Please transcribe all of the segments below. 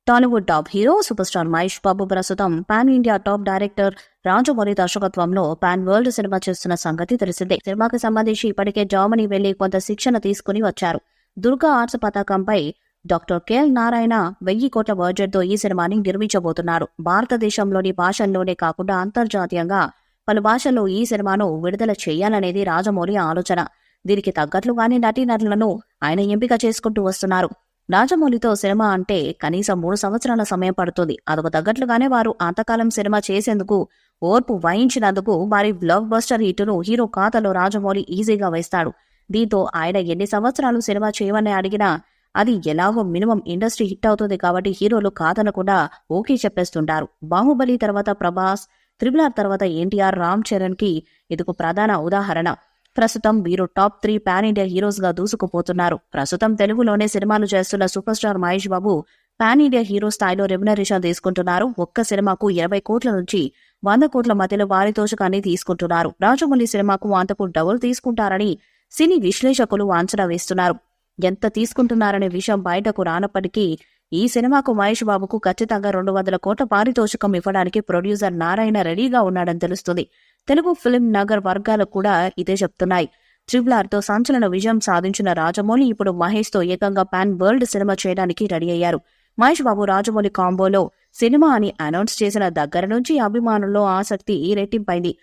Tollywood top hero super star Mahesh Babu ప్రస్తుతం pan India top director Rajamouli దర్శకత్వంలో pan world cinema చేస్తున్న సంగతి తెలిసిందే. సినిమాకి సంబంధించి ఇప్పటికే జర్మనీ వెళ్లి కొంత శిక్షణ తీసుకుని వచ్చారు. దుర్గా ఆర్ట్స్ పతాకంపై డాక్టర్ కెఎల్ నారాయణ 1000 కోట్ల బడ్జెట్తో ఈ సినిమాని నిర్మించబోతున్నారు. భారతదేశంలోని భాషల్లోనే కాకుండా అంతర్జాతీయంగా పలు భాషల్లో ఈ సినిమాను విడుదల చేయాలనేది రాజమౌళి ఆలోచన. దీనికి తగ్గట్లుగానే నటీనటులను ఆయన ఎంపిక చేసుకుంటూ వస్తున్నారు. రాజమౌళితో సినిమా అంటే కనీసం 3 సంవత్సరాల సమయం పడుతుంది. అందుకు తగ్గట్లుగానే వారు అంతకాలం సినిమా చేసేందుకు ఓర్పు వహించినందుకు వారి బ్లాక్ బస్టర్ హిట్టును హీరో ఖాతాలో రాజమౌళి ఈజీగా వేస్తాడు. దీంతో ఆయన ఎన్ని సంవత్సరాలు సినిమా చేయమని అడిగినా అది ఎలాగో మినిమం ఇండస్ట్రీ హిట్ అవుతుంది కాబట్టి హీరోలు కాదనకుండా ఓకే చెప్పేస్తుంటారు. బాహుబలి తర్వాత ప్రభాస్, RRR తర్వాత ఎన్టీఆర్, రామ్ చరణ్ కి ఇదికు ప్రధాన ఉదాహరణ. ప్రస్తుతం వీరు టాప్ 3 పాన్ ఇండియా హీరోస్ గా దూసుకుపోతున్నారు. ప్రస్తుతం తెలుగులోనే సినిమాలు చేస్తున్న సూపర్ స్టార్ మహేష్ బాబు పాన్ ఇండియా హీరో స్థాయిలో రెమ్యునరేషన్ తీసుకుంటున్నారు. ఒక్క సినిమాకు 20 కోట్ల నుంచి 100 కోట్ల మధ్యలో పారితోషికాన్ని తీసుకుంటున్నారు. రాజమౌళి సినిమాకు అంతకు డబుల్ తీసుకుంటారని సినీ విశ్లేషకులు అంచనా వేస్తున్నారు. ఎంత తీసుకుంటున్నారనే విషయం బయటకు రానప్పటికీ ఈ సినిమాకు మహేష్ బాబుకు ఖచ్చితంగా 200 కోట్ల పారితోషికం ఇవ్వడానికి ప్రొడ్యూసర్ నారాయణ రెడీగా ఉన్నాడని తెలుస్తుంది. తెలుగు ఫిల్మ్ నగర్ వర్గాలు కూడా ఇదే చెప్తున్నాయి. RRR తో సంచలన విజయం సాధించిన రాజమౌళి ఇప్పుడు మహేష్ తో ఏకంగా పాన్ వరల్డ్ సినిమా చేయడానికి రెడీ అయ్యారు. మహేష్ బాబు రాజమౌళి కాంబోలో సినిమా అని అనౌన్స్ చేసిన దగ్గర నుంచి అభిమానుల్లో ఆసక్తి రెట్టింపైంది.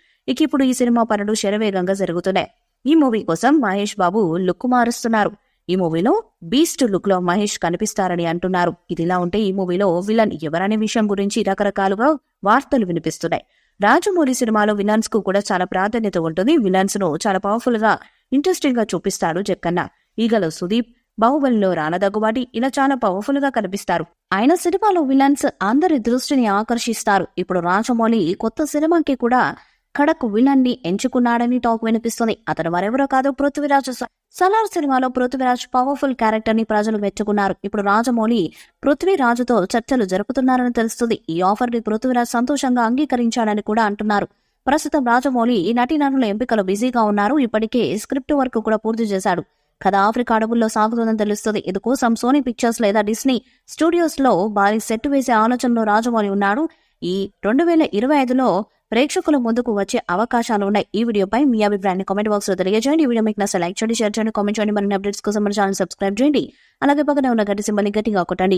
ఇప్పుడు ఈ సినిమా పనులు శరవేగంగా జరుగుతున్నాయి. ఈ మూవీ కోసం మహేష్ బాబు లుక్ మారుస్తున్నారు. ఈ మూవీలో బీస్ట్ లుక్ లో మహేష్ కనిపిస్తారని అంటున్నారు. ఇదిలా ఉంటే ఈ మూవీలో విలన్ ఎవరనే విషయం గురించి రకరకాలుగా వార్తలు వినిపిస్తున్నాయి. రాజమౌళి సినిమాలో విలన్స్ కు కూడా చాలా ప్రాధాన్యత ఉంటుంది. విలన్స్ ను చాలా పవర్ఫుల్ గా ఇంట్రెస్టింగ్ గా చూపిస్తాడు జక్కన్న. ఈగలో సుదీప్, బాహుబలిలో రానా దగ్గుబాటి ఇలా చాలా పవర్ఫుల్ గా కనిపిస్తారు. ఆయన సినిమాలో విలన్స్ అందరి దృష్టిని ఆకర్షిస్తారు. ఇప్పుడు రాజమౌళి కొత్త సినిమాకి కూడా ఖడక్ విలన్ ని ఎంచుకున్నాడని టాక్ వినిపిస్తుంది. అతను మరెవరో కాదు, పృథ్వీరాజ్. సలార్ సినిమాలో పృథ్వీరాజ్ పవర్ఫుల్ క్యారెక్టర్ ని ప్రజలు మెచ్చుకున్నారు. ఇప్పుడు రాజమౌళి పృథ్వీరాజుతో చర్చలు జరుపుతున్నారని తెలుస్తుంది. ఈ ఆఫర్ ని పృథ్వీరాజ్ సంతోషంగా అంగీకరించాడని కూడా అంటున్నారు. ప్రస్తుతం రాజమౌళి ఈ నటీనటుల ఎంపికలు బిజీగా ఉన్నారు. ఇప్పటికే స్క్రిప్ట్ వర్క్ కూడా పూర్తి చేశాడు. కథ ఆఫ్రికా అడవుల్లో సాగుతుందని తెలుస్తుంది. ఇందుకోసం సోనీ పిక్చర్స్ లేదా డిస్నీ స్టూడియోస్ లో భారీ సెట్ వేసే ఆలోచనలో రాజమౌళి ఉన్నాడు. ఈ 2025లో ప్రేక్షకుల ముందుకు వచ్చే అవకాశాలు ఉన్నాయి. ఈ వీడియోపై మీ అభిప్రాయాన్ని కామెంట్ బాక్స్ లో తెలియజేయండి. ఈ వీడియో మీకు నచ్చితే లైక్ చేయండి, షేర్ చేయండి, కామెంట్ చేయండి. మరిన్ని అప్డేట్స్ కోసం మన ఛానల్ సబ్స్క్రైబ్ చేయండి. అలాగే పక్కనే ఉన్న గంట సింబల్ ని గట్టిగా కొట్టండి.